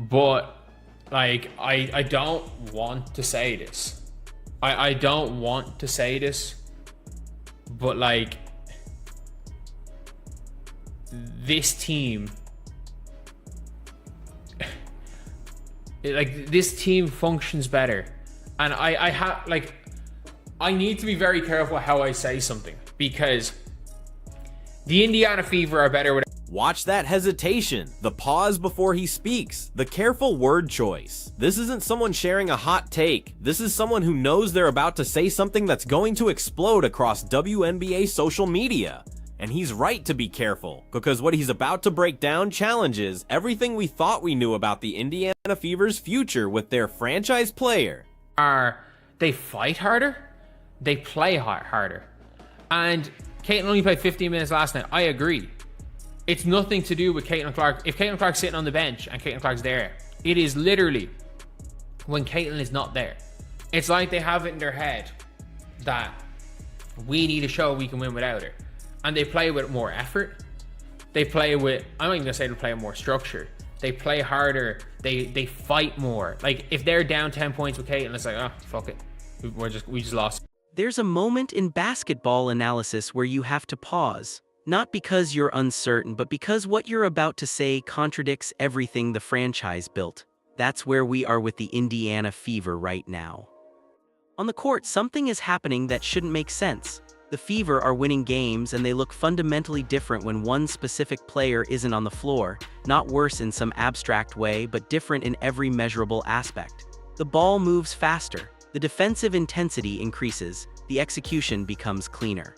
But like, I don't want to say this. I don't want to say this, but like, this team, like, this team functions better. And I need to be very careful how I say something, because the Indiana Fever are better with. Watch that hesitation, the pause before he speaks, the careful word choice. This isn't someone sharing a hot take. This is someone who knows they're about to say something that's going to explode across WNBA social media. And he's right to be careful, because what he's about to break down challenges everything we thought we knew about the Indiana Fever's future with their franchise player. They fight harder, they play harder. And Caitlin only played 15 minutes last night. I agree. It's nothing to do with Caitlin Clark. If Caitlin Clark's sitting on the bench and Caitlin Clark's there, it is literally when Caitlin is not there. It's like they have it in their head that we need to show we can win without her. And they play with more effort. They play with, I'm not even gonna say they play with more structure. They play harder. They fight more. Like, if they're down 10 points with Caitlin, it's like, oh, fuck it. We just lost. There's a moment in basketball analysis where you have to pause. Not because you're uncertain, but because what you're about to say contradicts everything the franchise built. That's where we are with the Indiana Fever right now. On the court, something is happening that shouldn't make sense. The Fever are winning games, and they look fundamentally different when one specific player isn't on the floor, not worse in some abstract way, but different in every measurable aspect. The ball moves faster, the defensive intensity increases, the execution becomes cleaner.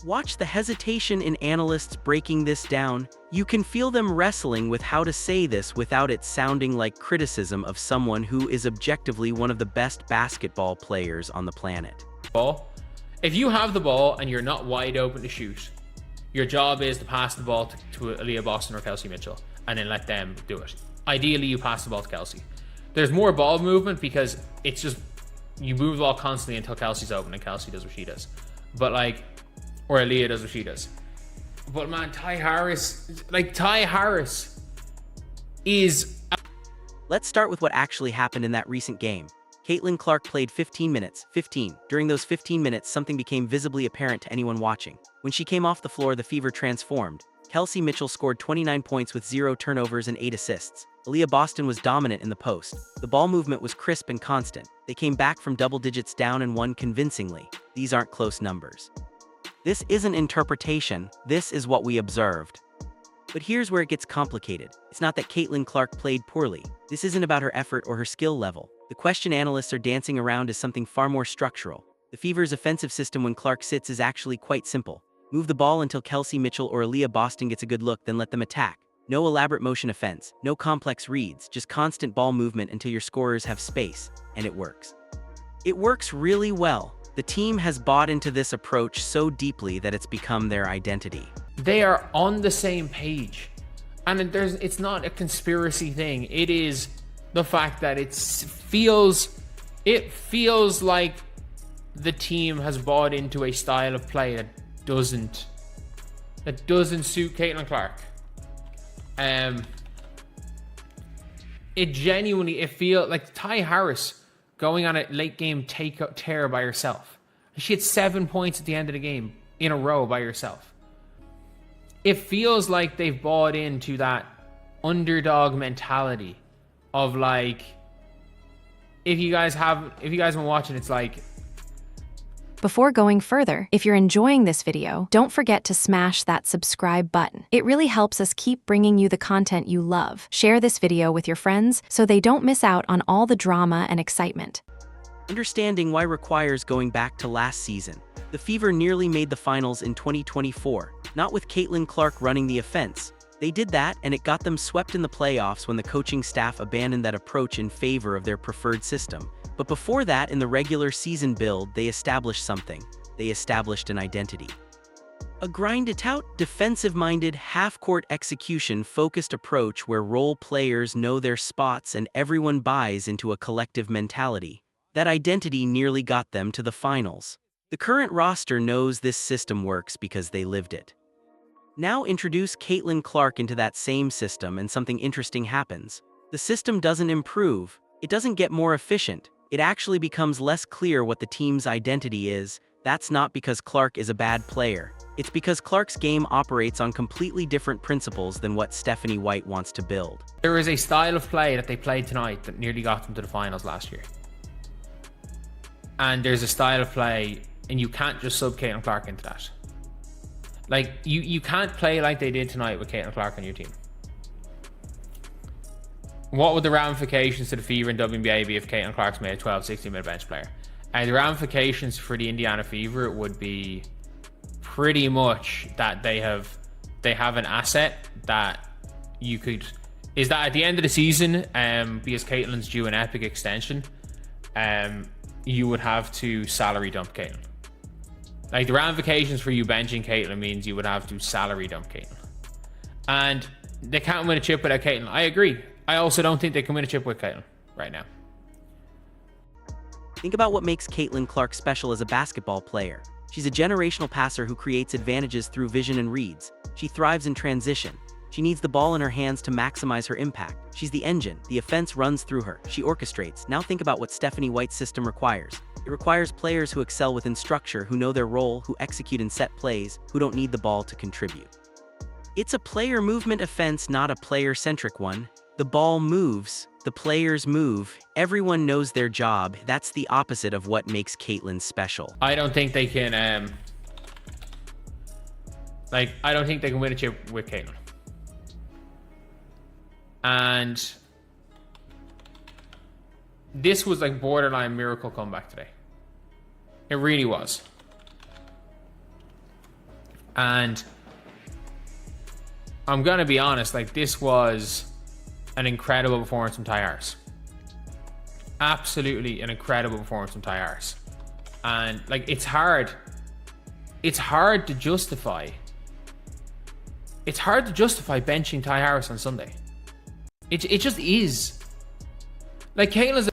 Watch the hesitation in analysts breaking this down. You can feel them wrestling with how to say this without it sounding like criticism of someone who is objectively one of the best basketball players on the planet. If you have the ball and you're not wide open to shoot, your job is to pass the ball to Aliyah Boston or Kelsey Mitchell and then let them do it. Ideally, you pass the ball to Kelsey. There's more ball movement because it's just, you move the ball constantly until Kelsey's open and Kelsey does what she does. But like, or Aliyah does what she does. But man, Taya Harris is... Let's start with what actually happened in that recent game. Caitlin Clark played 15 minutes. During those 15 minutes, something became visibly apparent to anyone watching. When she came off the floor, the Fever transformed. Kelsey Mitchell scored 29 points with 0 turnovers and 8 assists. Aliyah Boston was dominant in the post. The ball movement was crisp and constant. They came back from double digits down and won convincingly. These aren't close numbers. This isn't interpretation, this is what we observed. But here's where it gets complicated. It's not that Caitlin Clark played poorly. This isn't about her effort or her skill level. The question analysts are dancing around is something far more structural. The Fever's offensive system when Clark sits is actually quite simple. Move the ball until Kelsey Mitchell or Aliyah Boston gets a good look, then let them attack. No elaborate motion offense, no complex reads, just constant ball movement until your scorers have space, and it works. It works really well. The team has bought into this approach so deeply that it's become their identity. They are on the same page. And it's not a conspiracy thing. It is the fact that it feels like the team has bought into a style of play that doesn't suit Caitlin Clark. It feels like Taya Harris going on a late game tear by herself. She had 7 points at the end of the game in a row by herself. It feels like they've bought into that underdog mentality of like, if you guys been watching, it's like... Before going further, if you're enjoying this video, don't forget to smash that subscribe button. It really helps us keep bringing you the content you love. Share this video with your friends so they don't miss out on all the drama and excitement. Understanding why requires going back to last season. The Fever nearly made the finals in 2024, not with Caitlin Clark running the offense. They did that, and it got them swept in the playoffs when the coaching staff abandoned that approach in favor of their preferred system. But before that, in the regular season build, they established something. They established an identity. A grind-it-out, defensive-minded, half-court execution-focused approach where role players know their spots and everyone buys into a collective mentality. That identity nearly got them to the finals. The current roster knows this system works because they lived it. Now introduce Caitlin Clark into that same system and something interesting happens. The system doesn't improve, it doesn't get more efficient, it actually becomes less clear what the team's identity is. That's not because Clark is a bad player. It's because Clark's game operates on completely different principles than what Stephanie White wants to build. There is a style of play that they played tonight that nearly got them to the finals last year. And there's a style of play, and you can't just sub Caitlin Clark into that. Like, you can't play like they did tonight with Caitlin Clark on your team. What would the ramifications to the Fever and WNBA be if Caitlin Clark's made a 12, 16-minute bench player? The ramifications for the Indiana Fever would be pretty much that they have an asset that you could... Is that at the end of the season, because Caitlin's due an epic extension, you would have to salary dump Caitlin. Like, the ramifications for you benching Caitlin means you would have to salary dump Caitlin. And they can't win a chip without Caitlin. I agree. I also don't think they can win a chip with Caitlin right now. Think about what makes Caitlin Clark special as a basketball player. She's a generational passer who creates advantages through vision and reads. She thrives in transition. She needs the ball in her hands to maximize her impact. She's the engine. The offense runs through her. She orchestrates. Now think about what Stephanie White's system requires. It requires players who excel within structure, who know their role, who execute in set plays, who don't need the ball to contribute. It's a player movement offense, not a player-centric one. The ball moves. The players move. Everyone knows their job. That's the opposite of what makes Caitlin special. I don't think they can, I don't think they can win a chip with Caitlin. And this was like borderline miracle comeback today. It really was. And I'm gonna be honest, like, this was an incredible performance from Taya Harris. Absolutely an incredible performance from Taya Harris. And like, it's hard to justify benching Taya Harris on Sunday. It just is. Like, Caitlin's...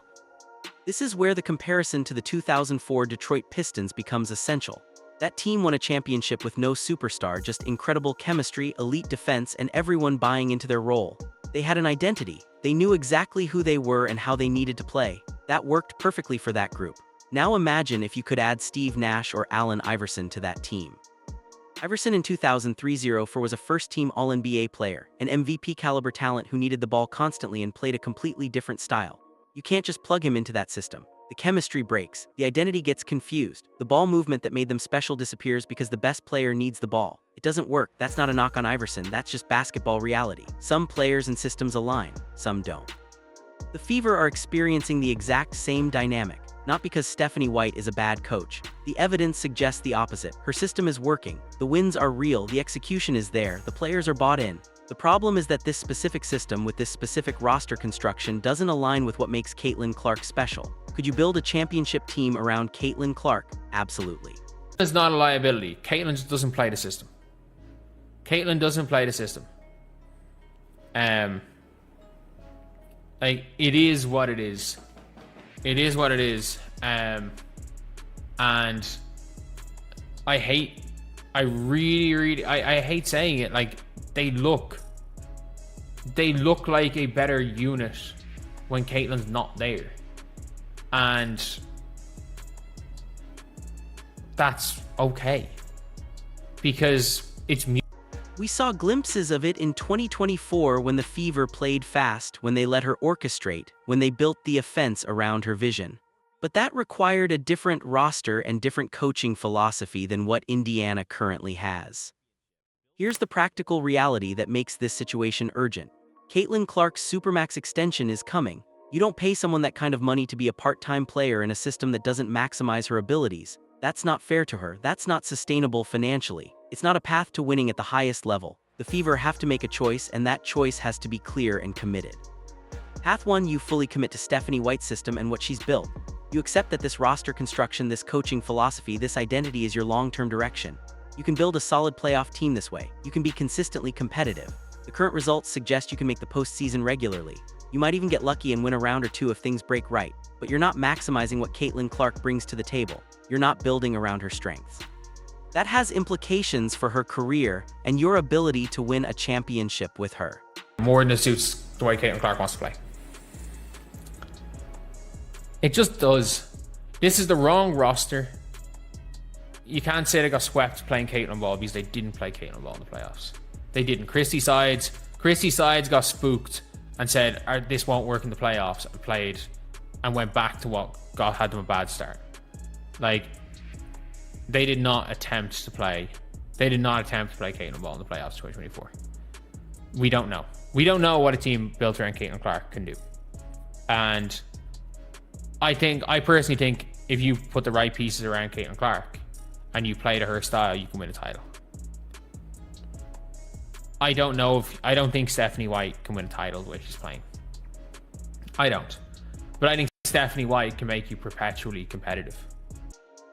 This is where the comparison to the 2004 Detroit Pistons becomes essential. That team won a championship with no superstar, just incredible chemistry, elite defense, and everyone buying into their role. They had an identity. They knew exactly who they were and how they needed to play. That worked perfectly for that group. Now imagine if you could add Steve Nash or Allen Iverson to that team. Iverson in 2003-04 was a first-team All-NBA player, an MVP-caliber talent who needed the ball constantly and played a completely different style. You can't just plug him into that system. The chemistry breaks, the identity gets confused, the ball movement that made them special disappears because the best player needs the ball. It doesn't work. That's not a knock on Iverson, that's just basketball reality. Some players and systems align, some don't. The Fever are experiencing the exact same dynamic, not because Stephanie White is a bad coach. The evidence suggests the opposite. Her system is working, the wins are real, the execution is there, the players are bought in. The problem is that this specific system with this specific roster construction doesn't align with what makes Caitlin Clark special. Could you build a championship team around Caitlin Clark? Absolutely. It's not a liability. Caitlin just doesn't play the system. Caitlin doesn't play the system. Like, it is what it is. It is what it is. And I hate saying it. Like, they look like a better unit when Caitlin's not there. And that's okay, because it's... We saw glimpses of it in 2024 when the Fever played fast, when they let her orchestrate, when they built the offense around her vision. But that required a different roster and different coaching philosophy than what Indiana currently has. Here's the practical reality that makes this situation urgent. Caitlin Clark's Supermax extension is coming. You don't pay someone that kind of money to be a part-time player in a system that doesn't maximize her abilities. That's not fair to her. That's not sustainable financially. It's not a path to winning at the highest level. The Fever have to make a choice, and that choice has to be clear and committed. Path 1, you fully commit to Stephanie White's system and what she's built. You accept that this roster construction, this coaching philosophy, this identity is your long-term direction. You can build a solid playoff team this way. You can be consistently competitive. The current results suggest you can make the postseason regularly. You might even get lucky and win a round or two if things break right. But you're not maximizing what Caitlin Clark brings to the table. You're not building around her strengths. That has implications for her career and your ability to win a championship with her. More than it suits the way Caitlin Clark wants to play. It just does. This is the wrong roster. You can't say they got swept playing Caitlin Ball because they didn't play Caitlin Ball in the playoffs. They didn't. Christy Sides got spooked and said, this won't work in the playoffs, and played and went back to what had them a bad start. Like, they did not attempt to play Caitlin Ball in the playoffs 2024. We don't know. We don't know what a team built around Caitlin Clark can do. And I personally think if you put the right pieces around Caitlin Clark and you play to her style, you can win a title. I don't think Stephanie White can win a title the way she's playing. I don't. But I think Stephanie White can make you perpetually competitive.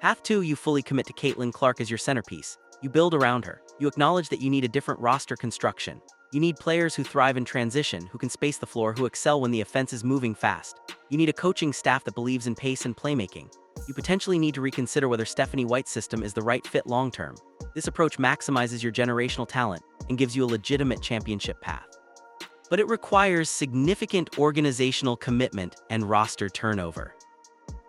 Half 2, you fully commit to Caitlin Clark as your centerpiece. You build around her. You acknowledge that you need a different roster construction. You need players who thrive in transition, who can space the floor, who excel when the offense is moving fast. You need a coaching staff that believes in pace and playmaking. You potentially need to reconsider whether Stephanie White's system is the right fit long-term. This approach maximizes your generational talent and gives you a legitimate championship path. But it requires significant organizational commitment and roster turnover.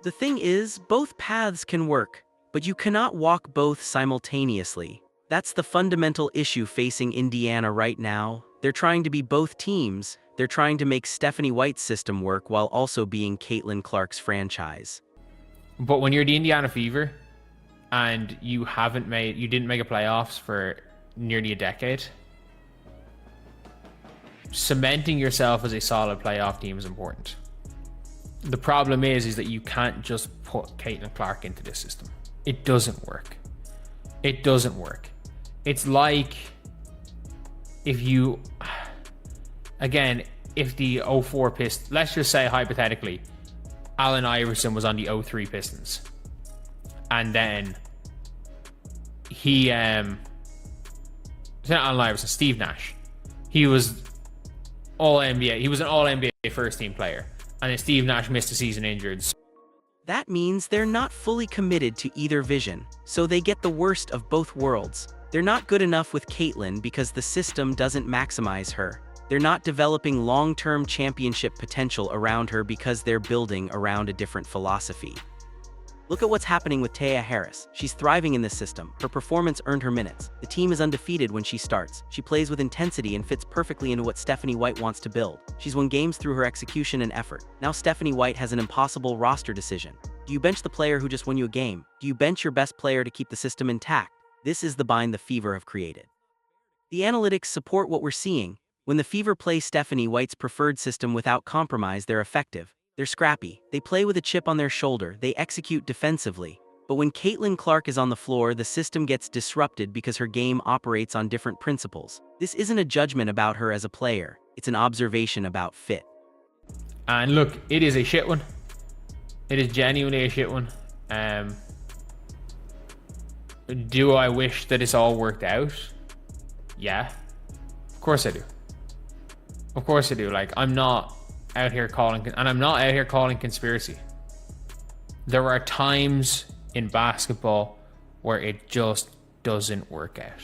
The thing is, both paths can work, but you cannot walk both simultaneously. That's the fundamental issue facing Indiana right now. They're trying to be both teams. They're trying to make Stephanie White's system work while also being Caitlin Clark's franchise. But when you're the Indiana Fever and you didn't make a playoffs for nearly a decade, cementing yourself as a solid playoff team is important. The problem is that you can't just put Caitlin Clark into this system. It doesn't work. It doesn't work. It's like if the 04 Pistons, let's just say hypothetically, Allen Iverson was on the 03 Pistons. And then it's not Allen Iverson, Steve Nash. He was All-NBA. He was an All-NBA first-team player. And then Steve Nash missed a season injured. That means they're not fully committed to either vision, so they get the worst of both worlds. They're not good enough with Caitlin because the system doesn't maximize her. They're not developing long-term championship potential around her because they're building around a different philosophy. Look at what's happening with Taya Harris. She's thriving in this system. Her performance earned her minutes. The team is undefeated when she starts. She plays with intensity and fits perfectly into what Stephanie White wants to build. She's won games through her execution and effort. Now Stephanie White has an impossible roster decision. Do you bench the player who just won you a game? Do you bench your best player to keep the system intact? This is the bind the Fever have created. The analytics support what we're seeing. When the Fever play Stephanie White's preferred system without compromise, they're effective. They're scrappy. They play with a chip on their shoulder. They execute defensively. But when Caitlin Clark is on the floor, the system gets disrupted because her game operates on different principles. This isn't a judgment about her as a player. It's an observation about fit. And look, it is a shit one. It is genuinely a shit one. Do I wish that it's all worked out? Yeah. Of course I do. Of course I do. Like, I'm not out here calling conspiracy. There are times in basketball where it just doesn't work out.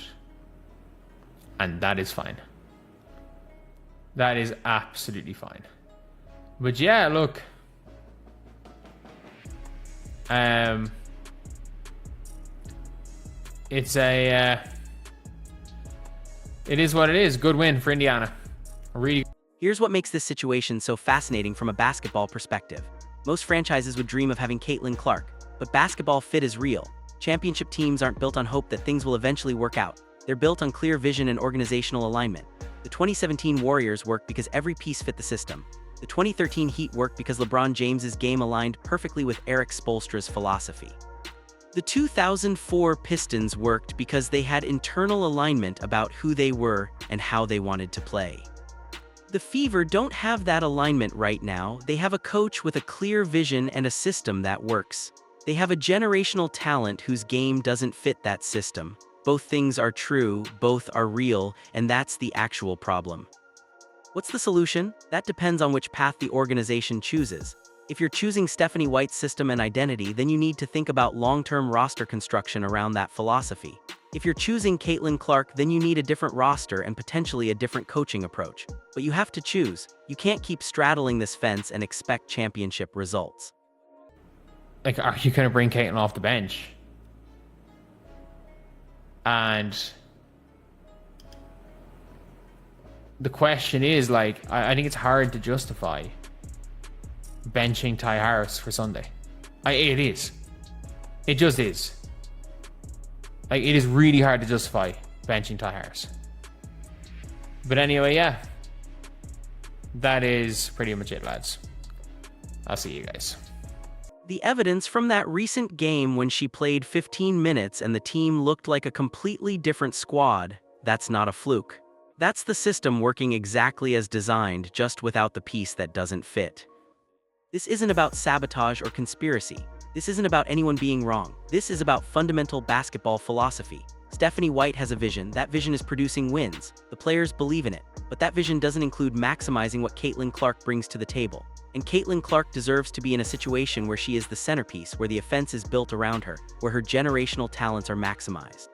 And that is fine. That is absolutely fine. But yeah, look. It is what it is. Good win for Indiana. Really. Here's what makes this situation so fascinating from a basketball perspective. Most franchises would dream of having Caitlin Clark, but basketball fit is real. Championship teams aren't built on hope that things will eventually work out. They're built on clear vision and organizational alignment. The 2017 Warriors worked because every piece fit the system. The 2013 Heat worked because LeBron James's game aligned perfectly with Eric Spoelstra's philosophy. The 2004 Pistons worked because they had internal alignment about who they were and how they wanted to play. The Fever don't have that alignment right now. They have a coach with a clear vision and a system that works. They have a generational talent whose game doesn't fit that system. Both things are true, both are real, and that's the actual problem. What's the solution? That depends on which path the organization chooses. If you're choosing Stephanie White's system and identity, then you need to think about long-term roster construction around that philosophy. If you're choosing Caitlin Clark, then you need a different roster and potentially a different coaching approach. But you have to choose. You can't keep straddling this fence and expect championship results. Like, are you going to bring Caitlin off the bench? And the question is, like, I think it's hard to justify benching Taya Harris for Sunday. It is. It just is. Like, it is really hard to justify benching Taya Harris. But anyway, yeah. That is pretty much it, lads. I'll see you guys. The evidence from that recent game when she played 15 minutes and the team looked like a completely different squad, that's not a fluke. That's the system working exactly as designed, just without the piece that doesn't fit. This isn't about sabotage or conspiracy. This isn't about anyone being wrong. This is about fundamental basketball philosophy. Stephanie White has a vision. That vision is producing wins. The players believe in it. But that vision doesn't include maximizing what Caitlin Clark brings to the table. And Caitlin Clark deserves to be in a situation where she is the centerpiece, where the offense is built around her, where her generational talents are maximized.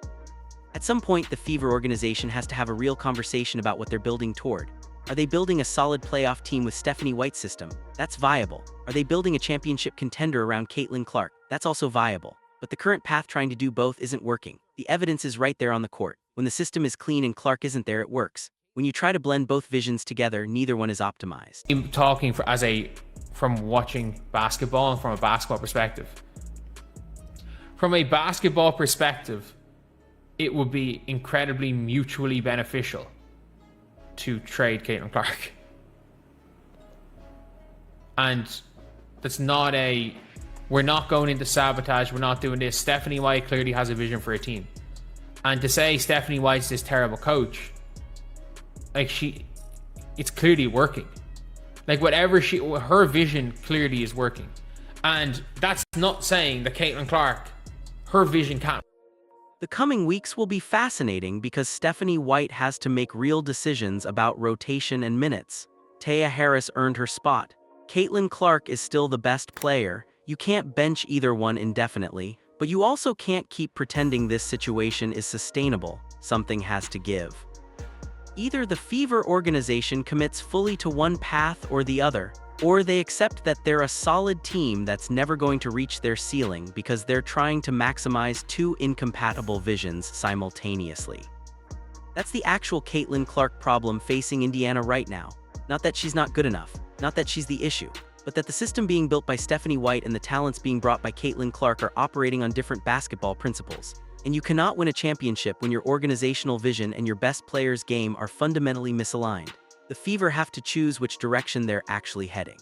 At some point, the Fever organization has to have a real conversation about what they're building toward. Are they building a solid playoff team with Stephanie White's system? That's viable. Are they building a championship contender around Caitlin Clark? That's also viable. But the current path trying to do both isn't working. The evidence is right there on the court. When the system is clean and Clark isn't there, it works. When you try to blend both visions together, neither one is optimized. I'm talking from watching basketball and from a basketball perspective. From a basketball perspective, it would be incredibly mutually beneficial to trade Caitlin Clark. And that's not we're not going into sabotage, we're not doing this. Stephanie White clearly has a vision for a team. And to say Stephanie White's this terrible coach, like, it's clearly working. Like, her vision clearly is working. And that's not saying that Caitlin Clark, her vision can't. The coming weeks will be fascinating because Stephanie White has to make real decisions about rotation and minutes. Taya Harris earned her spot. Caitlin Clark is still the best player. You can't bench either one indefinitely, but you also can't keep pretending this situation is sustainable. Something has to give. Either the Fever organization commits fully to one path or the other, or they accept that they're a solid team that's never going to reach their ceiling because they're trying to maximize two incompatible visions simultaneously. That's the actual Caitlin Clark problem facing Indiana right now. Not that she's not good enough, not that she's the issue, but that the system being built by Stephanie White and the talents being brought by Caitlin Clark are operating on different basketball principles. And you cannot win a championship when your organizational vision and your best player's game are fundamentally misaligned. The Fever have to choose which direction they're actually heading.